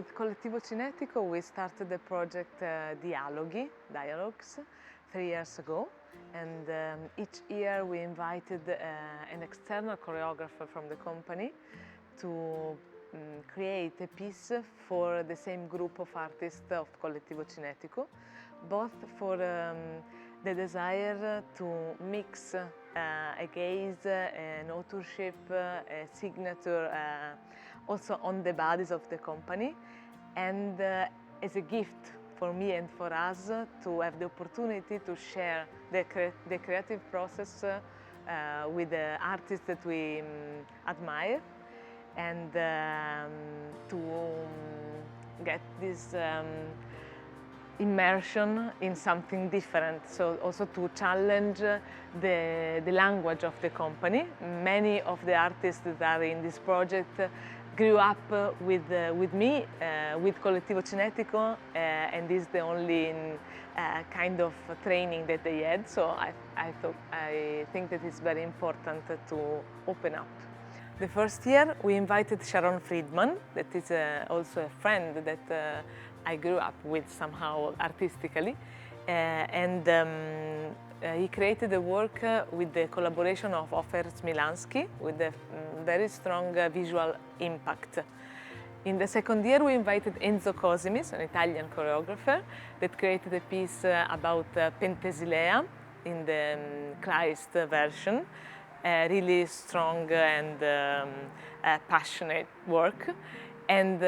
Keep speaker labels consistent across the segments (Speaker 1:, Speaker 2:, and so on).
Speaker 1: with CollettivOCineticO we started the project Dialogs 3 years ago, and each year we invited an external choreographer from the company to create a piece for the same group of artists of CollettivOCineticO, both for the desire to mix a gaze, an authorship, a signature also on the bodies of the company, and as a gift for me and for us to have the opportunity to share the creative process with the artists that we admire, and to get this immersion in something different, so also to challenge the language of the company. Many of the artists that are in this project grew up with me, with CollettivOCineticO, and this is the only kind of training that they had, so I think that it's very important to open up. The first year we invited Sharon Friedman, that is also a friend that I grew up with somehow artistically, and he created a work with the collaboration of Ofer Smilansky with a very strong visual impact. In the second year we invited Enzo Cosimis, an Italian choreographer, that created a piece about Penthesilea in the Kleist version. Really strong and passionate work. And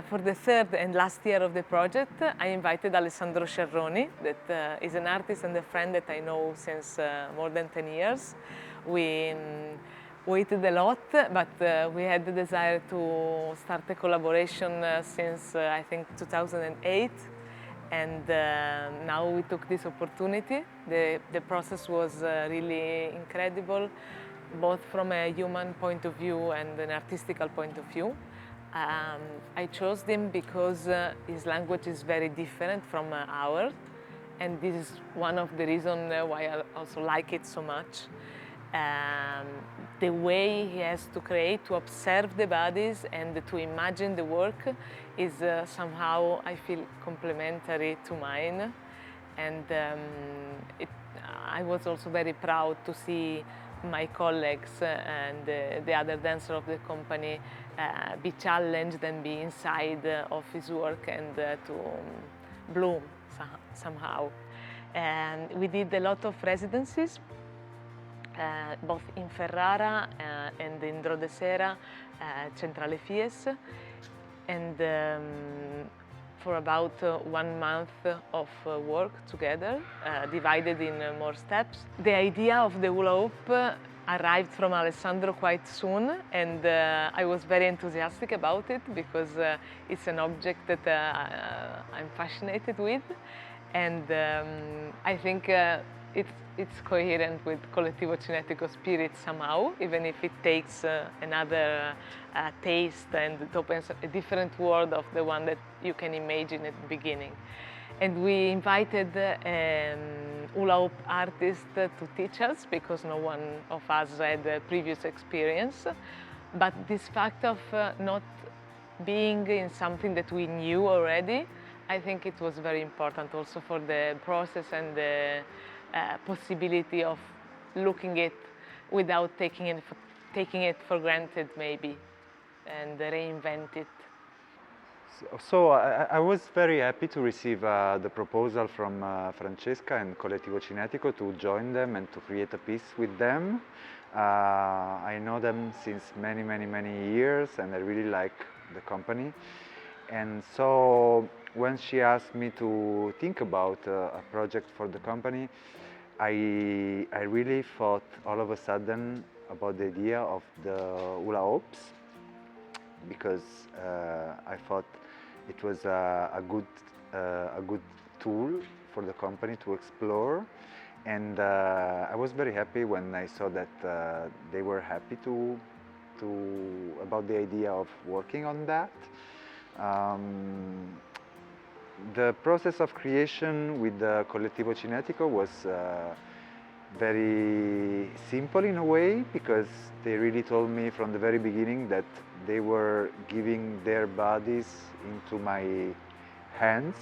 Speaker 1: for the third and last year of the project, I invited Alessandro Sciarroni, that is an artist and a friend that I know since more than 10 years. We waited a lot, but we had the desire to start a collaboration since I think 2008. And now we took this opportunity. The process was really incredible, both from a human point of view and an artistical point of view. I chose him because his language is very different from ours, and this is one of the reasons why I also like it so much. The way he has to create, to observe the bodies and to imagine the work is somehow, I feel, complementary to mine. And I was also very proud to see my colleagues and the other dancers of the company be challenged and be inside of his work and to bloom somehow. And we did a lot of residencies, both in Ferrara and in Drodesera, Centrale Fies, and for about 1 month of work together, divided in more steps. The idea of the hula hoop arrived from Alessandro quite soon, and I was very enthusiastic about it because it's an object that I'm fascinated with, and I think it's coherent with CollettivOCineticO spirit somehow, even if it takes another taste and it opens a different world of the one that you can imagine at the beginning. And we invited hula hoop artists to teach us because no one of us had a previous experience. But this fact of not being in something that we knew already, I think it was very important also for the process and the possibility of looking at it without taking it for granted maybe, and reinvent it.
Speaker 2: So I was very happy to receive the proposal from Francesca and CollettivOCineticO to join them and to create a piece with them. I know them since many years, and I really like the company. And so when she asked me to think about a project for the company, I really thought all of a sudden about the idea of the hula hoops, because I thought it was a good tool for the company to explore, and I was very happy when I saw that they were happy about the idea of working on that. The process of creation with CollettivOCineticO was very simple in a way, because they really told me from the very beginning that they were giving their bodies into my hands,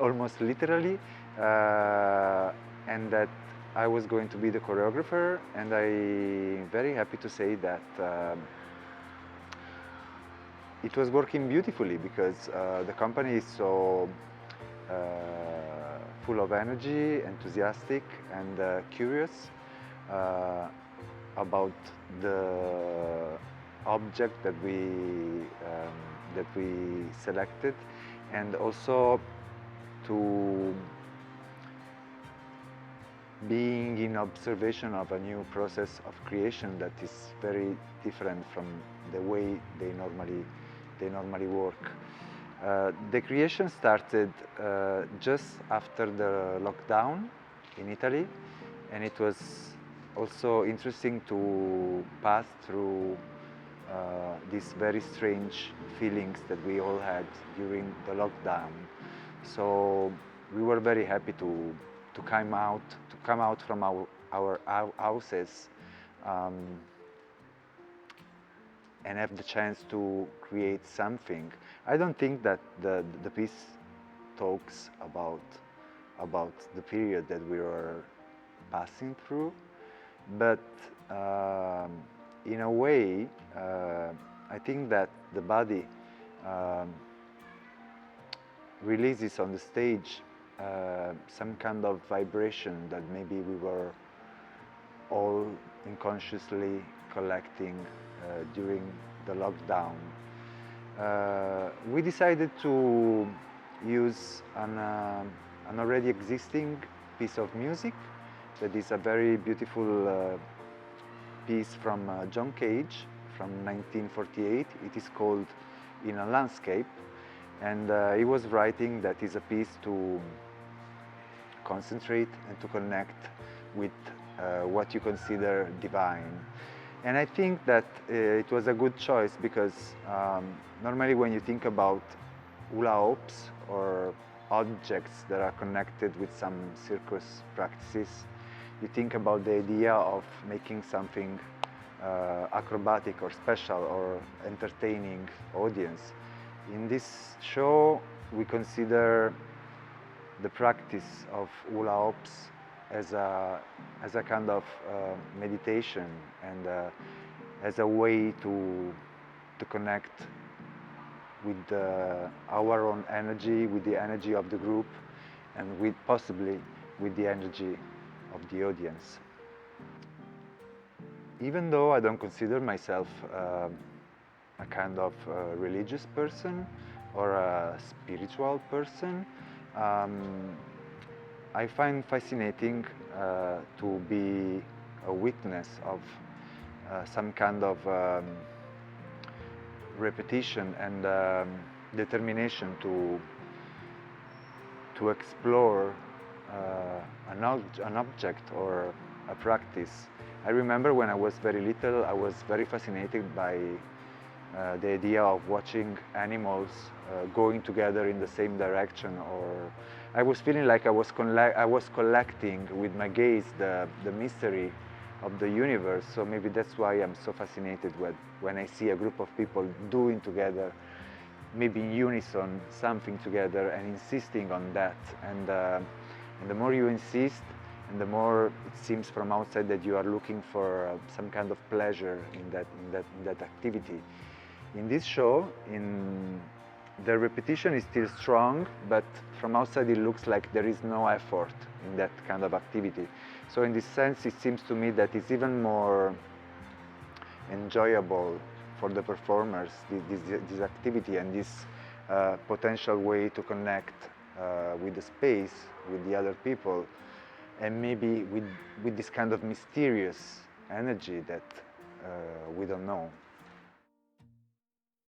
Speaker 2: almost literally, and that I was going to be the choreographer, and I'm very happy to say that it was working beautifully, because the company is so full of energy, enthusiastic, and curious about the object that we selected, and also to being in observation of a new process of creation that is very different from the way they normally work. The creation started just after the lockdown in Italy, and it was also interesting to pass through these very strange feelings that we all had during the lockdown. So we were very happy to come out from our houses and have the chance to create something. I don't think that the piece talks about the period that we were passing through, but in a way, I think that the body releases on the stage some kind of vibration that maybe we were all unconsciously collecting during the lockdown. We decided to use an already existing piece of music that is a very beautiful piece from John Cage from 1948. It is called In a Landscape, and he was writing that is a piece to concentrate and to connect with what you consider divine. And I think that it was a good choice, because normally when you think about hula hoops or objects that are connected with some circus practices, you think about the idea of making something acrobatic or special or entertaining audience. In this show, we consider the practice of hula hoops as a kind of meditation, and as a way to connect with our own energy, with the energy of the group, and possibly with the energy of the audience. Even though I don't consider myself a kind of religious person or a spiritual person, I find fascinating to be a witness of some kind of repetition and determination to explore an object or a practice. I remember when I was very little, I was very fascinated by the idea of watching animals going together in the same direction, or I was feeling like I was collecting with my gaze the mystery of the universe. So maybe that's why I'm so fascinated when I see a group of people doing together, maybe in unison, something together, and insisting on that. And the more you insist, and the more it seems from outside that you are looking for some kind of pleasure in that activity. In this show, the repetition is still strong, but from outside it looks like there is no effort in that kind of activity. So in this sense, it seems to me that it's even more enjoyable for the performers, this activity and this potential way to connect with the space, with the other people, and maybe with this kind of mysterious energy that we don't know.